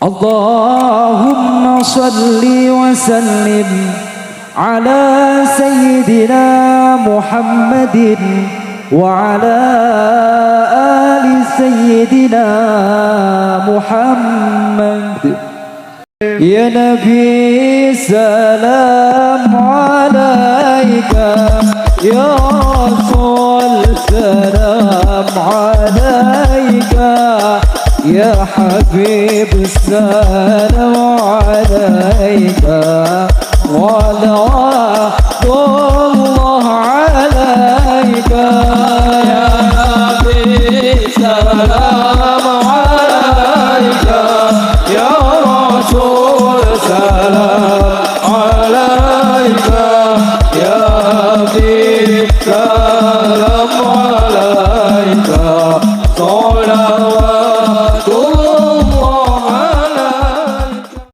اللهم صل وسلم على سيدنا محمد وعلى آل سيدنا محمد يا نبي سلام عليك يا رسول سلام عليك يا حبيب السلام عليك ورحمة الله عليك يا نبي سلام